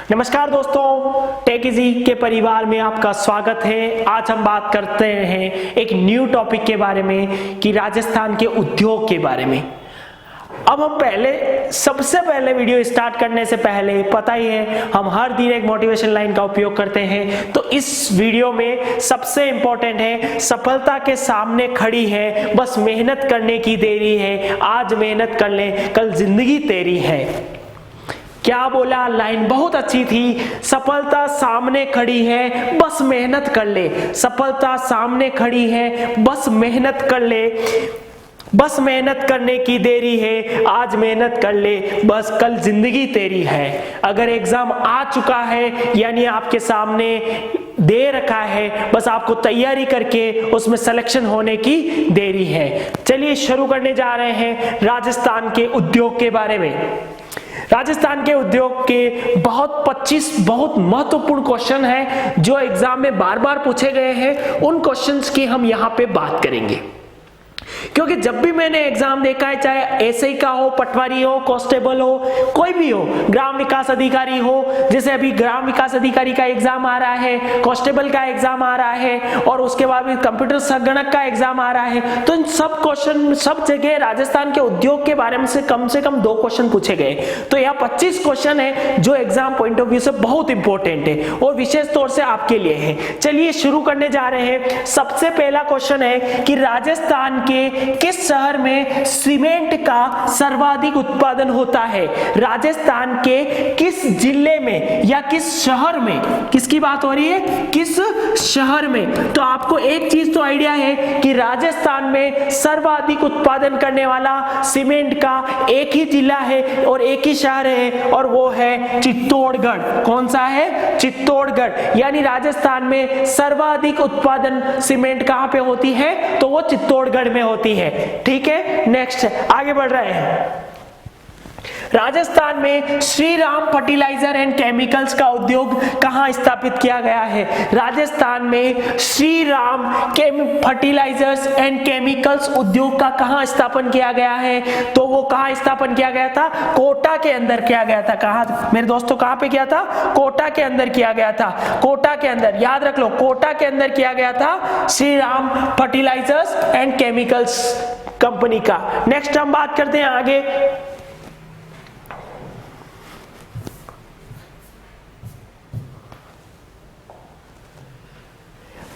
नमस्कार दोस्तों, take easy के परिवार में आपका स्वागत है। आज हम बात करते हैं एक न्यू टॉपिक के बारे में कि राजस्थान के उद्योग के बारे में। अब हम सबसे पहले वीडियो स्टार्ट करने से पहले पता ही है हम हर दिन एक मोटिवेशन लाइन का उपयोग करते हैं, तो इस वीडियो में सबसे इंपॉर्टेंट है सफलता के सामने खड़ी है, बस मेहनत करने की देरी है। आज मेहनत कर ले, कल जिंदगी तेरी है। क्या बोला? लाइन बहुत अच्छी थी। सफलता सामने खड़ी है, बस मेहनत कर ले। सफलता सामने खड़ी है, बस मेहनत कर ले। बस मेहनत करने की देरी है, आज मेहनत कर ले, बस कल जिंदगी तेरी है। अगर एग्जाम आ चुका है यानी आपके सामने दे रखा है, बस आपको तैयारी करके उसमें सिलेक्शन होने की देरी है। चलिए शुरू करने जा रहे हैं राजस्थान के उद्योग के बारे में। राजस्थान के उद्योग के बहुत महत्वपूर्ण क्वेश्चन है जो एग्जाम में बार बार पूछे गए हैं। उन क्वेश्चंस की हम यहाँ पे बात करेंगे, क्योंकि जब भी मैंने एग्जाम देखा है, चाहे एसआई का हो, पटवारी हो, कांस्टेबल हो, कोई भी हो, ग्राम विकास अधिकारी हो, जैसे अभी ग्राम विकास अधिकारी का एग्जाम आ रहा है, कांस्टेबल का एग्जाम आ रहा है और उसके बाद भी कंप्यूटर संगणक का एग्जाम आ रहा है, तो इन सब क्वेश्चन सब जगह राजस्थान के उद्योग के बारे में से कम 2 क्वेश्चन पूछे गए। तो यहाँ 25 क्वेश्चन है जो एग्जाम पॉइंट ऑफ व्यू से बहुत इंपॉर्टेंट है और विशेष तौर से आपके लिए है। चलिए शुरू करने जा रहे हैं। सबसे पहला क्वेश्चन है कि राजस्थान के किस शहर में सीमेंट का सर्वाधिक उत्पादन होता है? राजस्थान के किस जिले में या किस शहर में? किसकी बात हो रही है? किस शहर में? तो आपको एक चीज तो आइडिया है कि राजस्थान में सर्वाधिक उत्पादन करने वाला सीमेंट का एक ही जिला है और एक ही शहर है, और वो है चित्तौड़गढ़। कौन सा है? चित्तौड़गढ़। यानी राजस्थान में सर्वाधिक उत्पादन सीमेंट कहां पे होती है? तो वो चित्तौड़गढ़ में होती है। ठीक है, नेक्स्ट आगे बढ़ रहे हैं। राजस्थान में Shri Ram fertiliser and chemicals का उद्योग कहां स्थापित किया गया है? राजस्थान में Shri Ram fertilisers and chemicals उद्योग का कहां स्थापन किया गया है? तो वो कहां स्थापन किया गया था? कोटा के अंदर किया गया था। कहां मेरे दोस्तों, कहां पे किया था? कोटा के अंदर किया गया था। कोटा के अंदर, याद रख लो, कोटा के अंदर किया गया था Shri Ram fertilisers and chemicals company का। नेक्स्ट हम बात करते हैं आगे।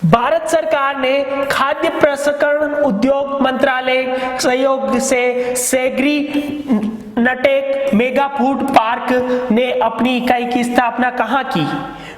भारत सरकार ने खाद्य प्रसंस्करण उद्योग मंत्रालय सहयोग से सेग्री नटेक मेगा फूड पार्क ने अपनी इकाई की स्थापना कहां की?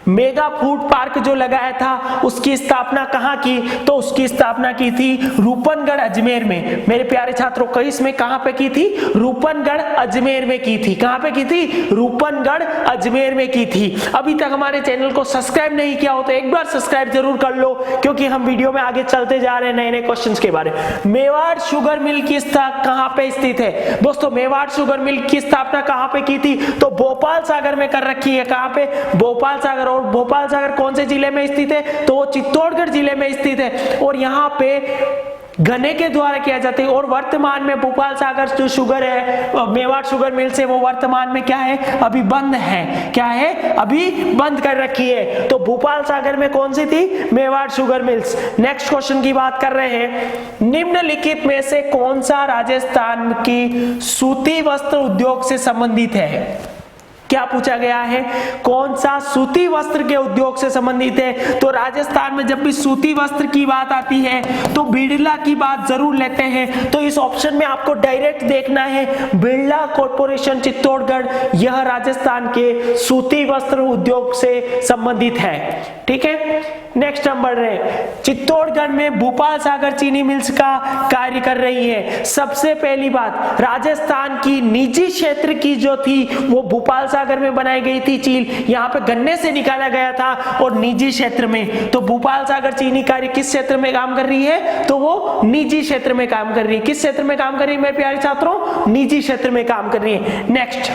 मेगा फूड पार्क जो लगाया था उसकी स्थापना कहां की? तो उसकी स्थापना की थी रूपनगढ़ अजमेर में। मेरे प्यारे छात्रों, कई इसमें कहां पे की थी? रूपनगढ़ अजमेर में की थी। कहां पे की थी? रूपनगढ़ अजमेर में की थी। अभी तक हमारे चैनल को सब्सक्राइब नहीं किया हो तो एक बार सब्सक्राइब जरूर कर लो, क्योंकि हम वीडियो में आगे चलते जा रहे हैं नए नए क्वेश्चंस के बारे में। मेवाड़ शुगर मिल की स्थापना कहां पे स्थित है? दोस्तों, मेवाड़ शुगर मिल की स्थापना कहां पे की थी? तो भोपाल सागर में कर रखी है। कहां पे? भोपाल सागर। और भोपाल सागर कौन से जिले में स्थित है? तो वो चित्तौड़गढ़ जिले में स्थित है और यहाँ पे गन्ने के द्वारा किया जाता है। और वर्तमान में भोपाल सागर जो शुगर है, मेवाड़ शुगर मिल से, वो वर्तमान में क्या है? अभी बंद है। क्या है? अभी बंद कर रखी है। तो भोपाल सागर में कौन सी थी? Mewar sugar mills. Next question की बात कर रहे हैं। निम्नलिखित में से कौन सा राजस्थान की सूती वस्त्र उद्योग से संबंधित है? क्या पूछा गया है? कौन सा सूती वस्त्र के उद्योग से संबंधित है? तो राजस्थान में जब भी सूती वस्त्र की बात आती है तो बिड़ला की बात जरूर लेते हैं। तो इस ऑप्शन में आपको डायरेक्ट देखना है बिड़ला कॉर्पोरेशन चित्तौड़गढ़, यह राजस्थान के सूती वस्त्र उद्योग से संबंधित है। ठीक है, नेक्स्ट हम बढ़ रहे हैं। चित्तौड़गढ़ में भोपाल सागर चीनी मिल्स का कार्य कर रही है। सबसे पहली बात, राजस्थान की निजी क्षेत्र की जो थी वो भोपाल सागर में बनाई गई थी चील। यहाँ पे गन्ने से निकाला गया था और निजी क्षेत्र में। तो भोपाल सागर चीनी कार्य किस क्षेत्र में काम कर रही है? तो वो निजी क्षेत्र में काम कर रही है। किस क्षेत्र में काम कर रही है मेरे प्यारे छात्रों? निजी क्षेत्र में काम कर रही है। नेक्स्ट,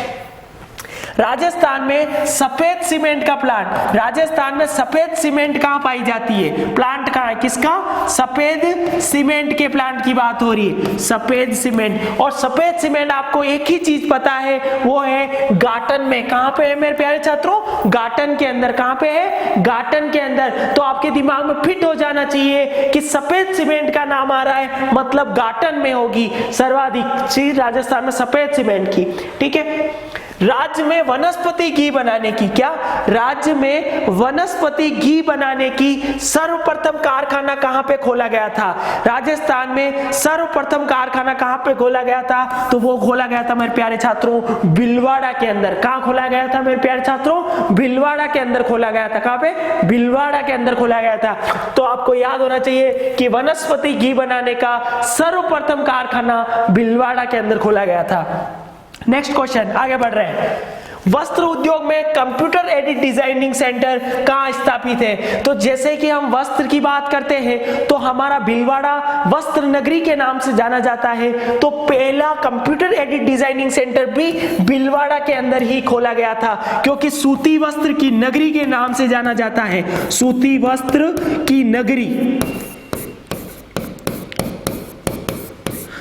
राजस्थान में सफेद सीमेंट का प्लांट, राजस्थान में सफेद सीमेंट कहां पाई जाती है, प्लांट कहां है, किसका, सफेद सीमेंट के प्लांट की बात हो रही है, सफेद सीमेंट। और सफेद सीमेंट आपको एक ही चीज पता है, वो है गाटन में। कहां पे है मेरे प्यारे छात्रों, गाटन के अंदर। कहां पे है, गाटन के अंदर। तो आपके दिमाग में फिट हो जाना चाहिए कि सफेद सीमेंट का नाम आ रहा है, मतलब गाटन में होगी सर्वाधिक चीज राजस्थान में सफेद सीमेंट की। ठीक है। राज्य में वनस्पति घी बनाने की, क्या, राज्य में वनस्पति घी बनाने की सर्वप्रथम कारखाना कहां पे खोला गया था, राजस्थान में सर्वप्रथम कारखाना कहां पे खोला गया था, तो वो खोला गया था मेरे प्यारे छात्रों भीलवाड़ा के अंदर। कहां खोला गया था मेरे प्यारे छात्रों, भीलवाड़ा के अंदर खोला गया था। कहां पे, भीलवाड़ा के अंदर खोला गया था। तो आपको याद होना चाहिए कि वनस्पति घी बनाने का सर्वप्रथम कारखाना भीलवाड़ा के अंदर खोला गया था। नेक्स्ट क्वेश्चन, आगे बढ़ रहे हैं। वस्त्र उद्योग में कंप्यूटर एडेड डिजाइनिंग सेंटर कहां स्थापित है, तो जैसे कि हम वस्त्र की बात करते हैं तो हमारा भीलवाड़ा वस्त्र नगरी के नाम से जाना जाता है। तो पहला कंप्यूटर एडेड डिजाइनिंग सेंटर भी भीलवाड़ा के अंदर ही खोला गया था, क्योंकि सूती वस्त्र की नगरी के नाम से जाना जाता है, सूती वस्त्र की नगरी।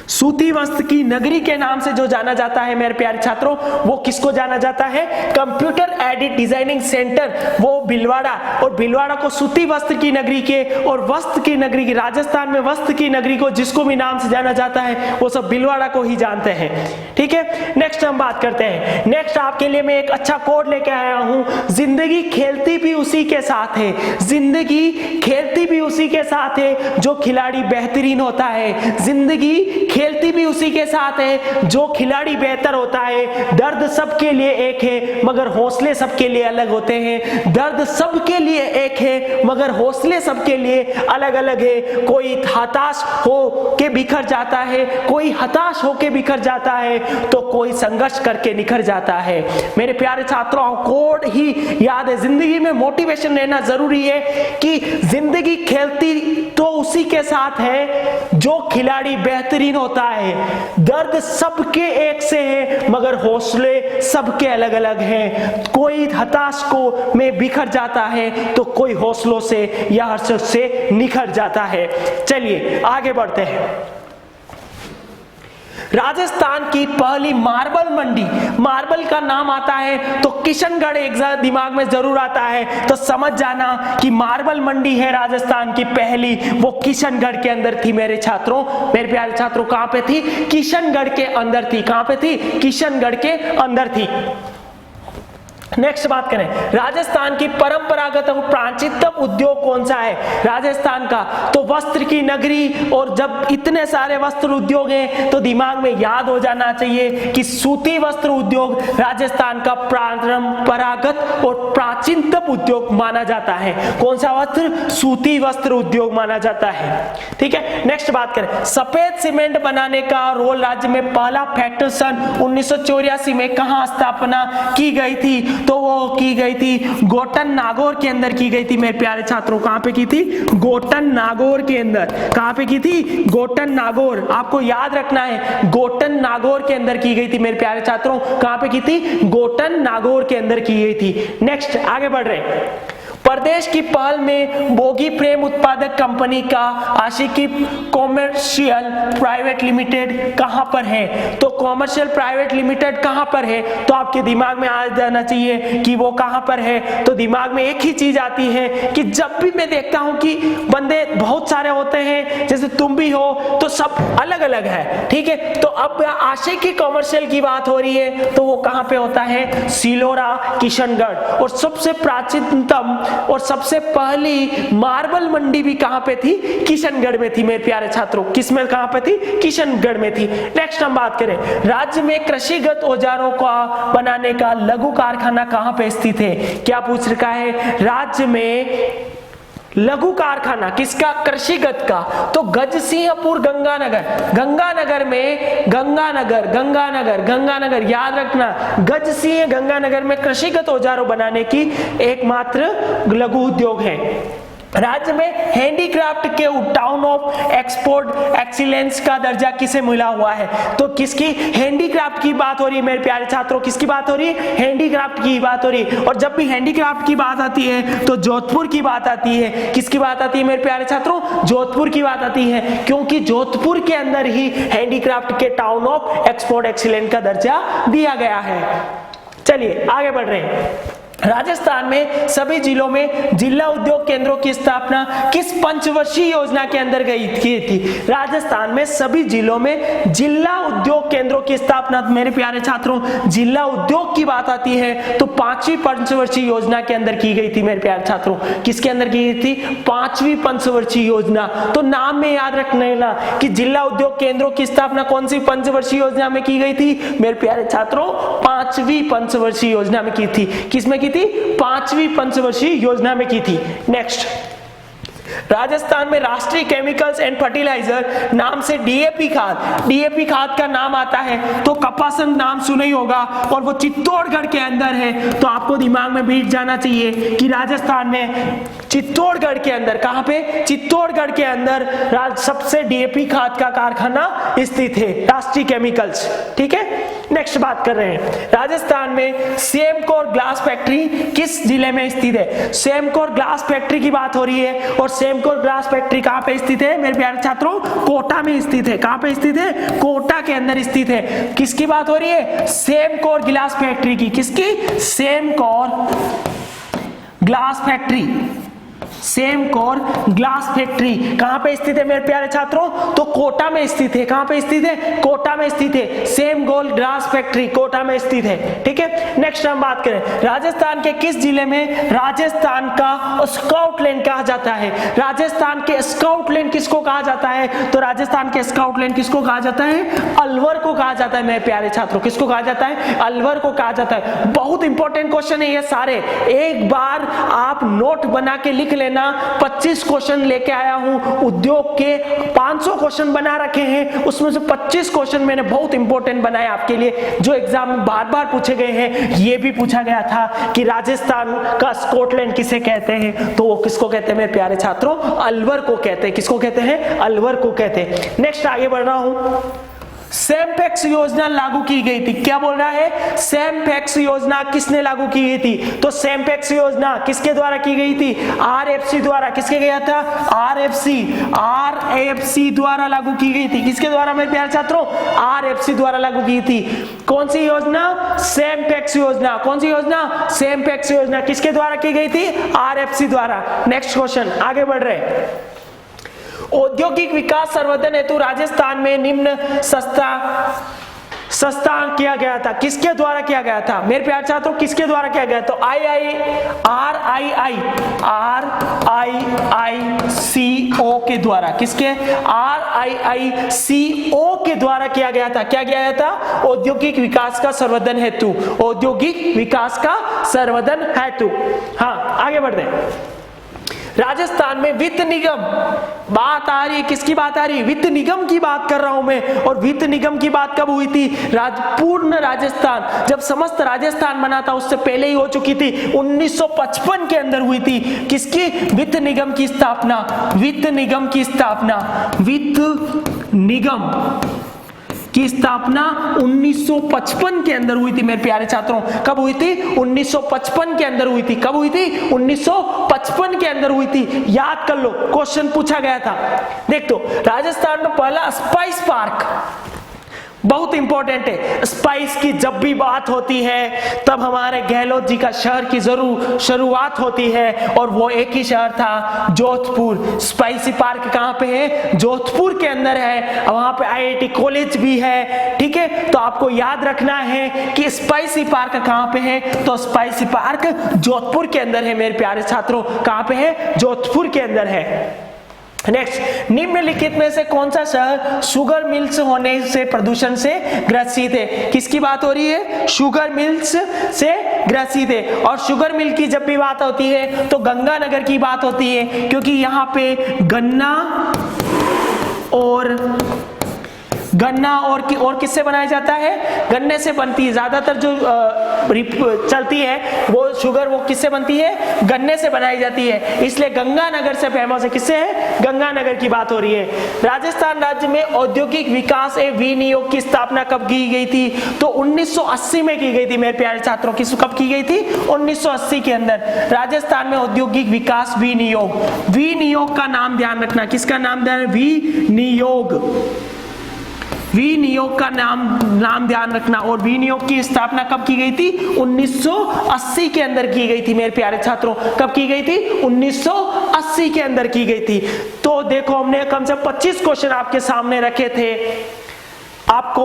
सूती वस्त्र की नगरी के नाम से जो जाना जाता है मेरे प्यारे छात्रों, वो किसको जाना जाता है, कंप्यूटर एडेड डिजाइनिंग सेंटर, वो भीलवाड़ा। और भीलवाड़ा को सूती वस्त्र की नगरी के और वस्त्र की नगरी की, राजस्थान में वस्त्र की नगरी को जिसको भी नाम से जाना जाता है वो सब भीलवाड़ा को ही जानते हैं। ठीक है। नेक्स्ट हम बात करते हैं। नेक्स्ट आपके लिए मैं एक अच्छा कोड लेके आया हूं, जिंदगी खेलती भी उसी के साथ है, जिंदगी खेलती भी उसी के साथ है जो खिलाड़ी बेहतरीन होता है, जिंदगी खेलती भी उसी के साथ है जो खिलाड़ी बेहतर होता है। दर्द सबके लिए एक है मगर हौसले सबके लिए अलग होते हैं, दर्द सबके लिए एक है मगर हौसले सबके लिए अलग अलग है। कोई हताश हो के बिखर जाता है, कोई हताश होके बिखर जाता है, तो कोई संघर्ष करके निखर जाता है। मेरे प्यारे छात्रों, कोड ही याद है, जिंदगी में मोटिवेशन रहना जरूरी है कि जिंदगी खेलती तो उसी के साथ है जो खिलाड़ी बेहतरीन होता है, दर्द सबके एक से है मगर हौसले सबके अलग अलग हैं। कोई हताश को में बिखर जाता है तो कोई हौसलों से या हर्ष से निखर जाता है। चलिए आगे बढ़ते हैं। राजस्थान की पहली मार्बल मंडी, मार्बल का नाम आता है तो किशनगढ़ एक दिमाग में जरूर आता है, तो समझ जाना कि मार्बल मंडी है राजस्थान की पहली, वो किशनगढ़ के अंदर थी मेरे छात्रों। मेरे प्यारे छात्रों, कहां पे थी, किशनगढ़ के अंदर थी। कहां पे थी, किशनगढ़ के अंदर थी। नेक्स्ट बात करें, राजस्थान की परंपरागत और प्राचीनतम उद्योग कौन सा है राजस्थान का, तो वस्त्र की नगरी। और जब इतने सारे वस्त्र उद्योग हैं तो दिमाग में याद हो जाना चाहिए कि सूती वस्त्र उद्योग राजस्थान का परंपरागत और प्राचीनतम उद्योग माना जाता है। कौन सा वस्त्र, सूती वस्त्र उद्योग माना जाता है। ठीक है। नेक्स्ट बात करें, सफेद सीमेंट बनाने का रोल राज्य में पहला फैक्ट्री सन 1984 में कहां स्थापना की गई थी, तो वो की गई थी गोटन नागौर के अंदर की गई थी मेरे प्यारे छात्रों। कहां पे की थी, गोटन नागौर के अंदर। कहां पे की थी, गोटन नागौर। आपको याद रखना है, गोटन नागौर के अंदर की गई थी मेरे प्यारे छात्रों। कहां पे की थी, गोटन नागौर के अंदर की गई थी। नेक्स्ट आगे बढ़ रहे हैं। प्रदेश की पहल में बोगी फ्रेम उत्पादक कंपनी का आशिकी कॉमर्शियल प्राइवेट लिमिटेड कहां पर है, तो कॉमर्शियल प्राइवेट लिमिटेड कहां पर है, तो आपके दिमाग में आ जाना चाहिए कि वो कहां पर है। तो दिमाग में एक ही चीज आती है कि जब भी मैं देखता हूं कि बंदे बहुत सारे होते हैं, जैसे तुम भी हो, तो सब अलग अलग है। ठीक है। तो अब आशिकी कॉमर्शियल की बात हो रही है तो वो कहां पे होता है, सिलोरा, किशनगढ़। और सबसे प्राचीनतम और सबसे पहली मार्बल मंडी भी कहां पे थी, किशनगढ़ में थी मेरे प्यारे छात्रों। किसमें, कहां पे थी, किशनगढ़ में थी। नेक्स्ट हम बात करें, राज्य में कृषिगत औजारों का बनाने का लघु कारखाना कहां पे स्थित है। क्या पूछ रखा है, राज्य में लघु कारखाना किसका, कृषिगत का, तो गजसिंहपुर गंगानगर, गंगानगर में गंगानगर याद रखना, गजसिंह गंगानगर में कृषिगत औजारों बनाने की एकमात्र लघु उद्योग है। राज्य में हैंडीक्राफ्ट के टाउन ऑफ एक्सपोर्ट एक्सीलेंस का दर्जा किसे मिला हुआ है? तो किसकी हैंडीक्राफ्ट की बात हो रही है मेरे प्यारे छात्रों, किसकी बात हो रही है? हैंडीक्राफ्ट की बात हो रही है। और जब भी हैंडीक्राफ्ट की बात आती है तो जोधपुर की बात आती है। किसकी बात आती है मेरे प्यारे छात्रों? जोधपुर की बात आती है, क्योंकि जोधपुर के अंदर ही हैंडीक्राफ्ट के टाउन ऑफ एक्सपोर्ट एक्सीलेंस का दर्जा दिया गया है। चलिए आगे बढ़ रहे हैं। राजस्थान में सभी जिलों में जिला उद्योग केंद्रों की स्थापना किस पंचवर्षीय योजना के अंदर की थी? राजस्थान में सभी जिलों में जिला उद्योग केंद्रों की स्थापना, मेरे प्यारे छात्रों, जिला उद्योग की बात आती है तो 5वीं पंचवर्षीय योजना के अंदर की गई थी मेरे प्यारे छात्रों। किसके अंदर की गई थी? 5वीं पंचवर्षीय योजना। तो नाम में याद रखने ना कि जिला उद्योग केंद्रों की स्थापना कौन सी पंचवर्षीय योजना में की गई थी मेरे प्यारे छात्रों? 5वीं पंचवर्षीय योजना में की थी। किसमें की थी? 5वीं पंचवर्षीय योजना में की थी। नेक्स्ट, राजस्थान में राष्ट्रीय केमिकल्स एंड फर्टिलाइजर नाम से डीएपी खाद का नाम आता है तो कपासन नाम सुना ही होगा और वो चित्तौड़गढ़ के अंदर है। तो आपको दिमाग में बैठ जाना चाहिए कि राजस्थान में चित्तौड़गढ़ के अंदर, कहां पे? चित्तौड़गढ़ के अंदर सबसे डीएपी खाद का कारखाना स्थित है, राष्ट्रीय केमिकल्स। ठीक है, नेक्स्ट बात कर रहे हैं। राजस्थान में सेमकोर ग्लास फैक्ट्री किस जिले में स्थित है? सेमकोर ग्लास फैक्ट्री की बात हो रही है और सेमकोर ग्लास फैक्ट्री कहां पे स्थित है मेरे प्यारे छात्रों? कोटा में स्थित है। कहां पे स्थित है? कोटा के अंदर स्थित है। किसकी बात हो रही है? सेमकोर ग्लास फैक्ट्री की। किसकी? Semcor glass factory. Semcor glass factory कहां पे स्थित है मेरे प्यारे छात्रों? तो कोटा में स्थित है। कहां पे स्थित है? कोटा में स्थित है। सेमकोर ग्लास फैक्ट्री कोटा में स्थित है। ठीक है, नेक्स्ट हम बात करें, राजस्थान के किस जिले में राजस्थान का स्काउटलैंड कहा जाता है? राजस्थान के स्काउटलैंड किसको कहा जाता है? तो राजस्थान के स्काउटलैंड किसको कहा जाता है? अलवर को कहा जाता है मेरे प्यारे छात्रों। किसको कहा जाता है? अलवर को कहा जाता है। बहुत इंपॉर्टेंट क्वेश्चन है ये सारे, एक बार आप नोट बना के लिख लेना। 25 क्वेश्चन लेके आया हूं, उद्योग के 500 क्वेश्चन बना रखे हैं, उसमें से 25 क्वेश्चन मैंने बहुत इंपॉर्टेंट बनाए आपके लिए, जो एग्जाम में बार बार पूछे गए हैं। ये भी पूछा गया था कि राजस्थान का स्कॉटलैंड किसे कहते हैं? तो वो किसको कहते हैं मेरे प्यारे छात्रों? अलवर को कहते हैं। किसको कहते हैं? अलवर को कहते हैं। नेक्स्ट आगे बढ़ रहा हूं। सेमपैक्स योजना लागू की गई थी। क्या बोल रहा है? सेमपैक्स योजना किसने लागू की गई थी? तो सेमपैक्स योजना किसके द्वारा की गई थी? आरएफसी द्वारा। किसके गया था? आरएफसी द्वारा लागू की गई थी। किसके द्वारा मेरे प्यारे छात्रों? आरएफसी द्वारा लागू की थी। कौन सी योजना? सेमपैक्स योजना। कौन सी योजना? सेमपैक्स योजना किसके द्वारा की गई थी? आरएफसी द्वारा। नेक्स्ट क्वेश्चन आगे बढ़ रहे हैं। औद्योगिक विकास संवर्धन हेतु राजस्थान में निम्न सस्ता किया गया था। किसके द्वारा किया गया था मेरे प्यारे छात्रों? किसके द्वारा किया गया? तो RIICO के द्वारा। किसके? RIICO के द्वारा किया गया था। क्या किया गया था? औद्योगिक विकास का संवर्धन हेतु। औद्योगिक विकास का संवर्धन हेतु। हाँ आगे बढ़ते हैं। राजस्थान में वित्त निगम बात आ रही है। किसकी बात आ रही है? वित्त निगम की बात कर रहा हूं मैं। और वित्त निगम की बात कब हुई थी? पूर्ण राजस्थान, जब समस्त राजस्थान बना था उससे पहले ही हो चुकी थी। 1955 के अंदर हुई थी। किसकी? वित्त निगम की स्थापना। वित्त निगम की स्थापना। वित्त निगम की स्थापना 1955 के अंदर हुई थी मेरे प्यारे छात्रों। कब हुई थी? 1955 के अंदर हुई थी। कब हुई थी? 1955 के अंदर हुई थी। याद कर लो, क्वेश्चन पूछा गया था। देख दो, राजस्थान में पहला स्पाइस पार्क बहुत इंपॉर्टेंट है। स्पाइस की जब भी बात होती है तब हमारे गहलोत जी का शहर की जरूर शुरुआत होती है और वो एक ही शहर था, जोधपुर। स्पाइसी पार्क कहां पे है? जोधपुर के अंदर है। वहां पे IIT कॉलेज भी है। ठीक है, तो आपको याद रखना है कि स्पाइसी पार्क कहां पे है? तो स्पाइसी पार्क जोधपुर के अंदर है मेरे प्यारे छात्रों। कहां पे है? जोधपुर के अंदर है। नेक्स्ट, निम्नलिखित में से कौन सा शहर शुगर मिल्स होने से प्रदूषण से ग्रसित है? किसकी बात हो रही है? शुगर मिल्स से ग्रसित है। और शुगर मिल की जब भी बात होती है तो गंगानगर की बात होती है, क्योंकि यहाँ पे गन्ना और गन्ना और किससे बनाया जाता है? गन्ने से बनती है। ज्यादातर जो चलती है वो शुगर वो किससे बनती है? गन्ने से बनाई जाती है। इसलिए गंगानगर से फेमस है। किससे है? गंगानगर की बात हो रही है। राजस्थान राज्य में औद्योगिक विकास एवं विनियोग की स्थापना कब की गई थी? तो 1980 में की गई थी मेरे प्यारे छात्रों। कब की गई थी? 1980 के अंदर राजस्थान में औद्योगिक विकास विनियोग। विनियोग का नाम ध्यान रखना। किसका नाम ध्यान? विनियोग। विनियोग का नाम ध्यान रखना। और विनियोग की स्थापना कब की गई थी? 1980 के अंदर की गई थी मेरे प्यारे छात्रों। कब की गई थी? 1980 के अंदर की गई थी। तो देखो हमने कम से कम 25 क्वेश्चन आपके सामने रखे थे। आपको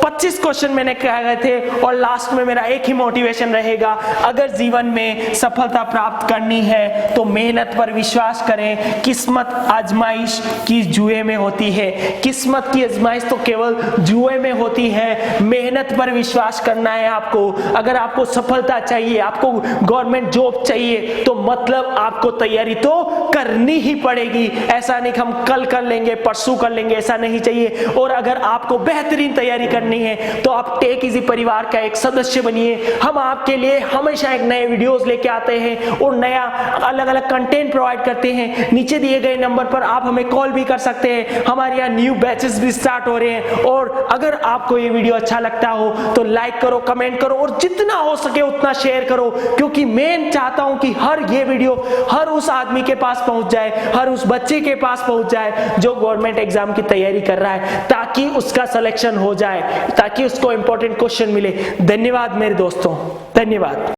25 क्वेश्चन मैंने कहे थे और लास्ट में मेरा एक ही मोटिवेशन रहेगा, अगर जीवन में सफलता प्राप्त करनी है तो मेहनत पर विश्वास करें। किस्मत आजमाइश की जुए में होती है। किस्मत की आजमाइश तो केवल जुए में होती है। मेहनत पर विश्वास करना है आपको। अगर आपको सफलता चाहिए, आपको गवर्नमेंट जॉब चाहिए, तो मतलब आपको तैयारी तो करनी ही पड़ेगी। ऐसा नहीं कि हम कल कर लेंगे, परसों कर लेंगे, ऐसा नहीं चाहिए। और अगर आपको बेहतरीन तैयारी करनी है तो आप टेक इजी परिवार का एक सदस्य बनिए। हम आपके लिए हमेशा एक नए वीडियोस लेके आते हैं और नया अलग अलग कंटेंट प्रोवाइड करते हैं। नीचे दिए गए नंबर पर आप हमें कॉल भी कर सकते हैं। हमारे यहाँ न्यू बैचेस भी स्टार्ट हो रहे हैं। और अगर आपको ये वीडियो अच्छा लगता हो तो लाइक करो, कमेंट करो और जितना हो सके उतना शेयर करो, क्योंकि मैं चाहता हूं कि हर ये वीडियो हर उस आदमी के पास पहुंच जाए, हर उस बच्चे के पास पहुंच जाए जो गवर्नमेंट एग्जाम की तैयारी कर रहा है, ताकि उसका सिलेक्शन हो जाए, ताकि उसको इंपॉर्टेंट क्वेश्चन मिले। धन्यवाद मेरे दोस्तों, धन्यवाद।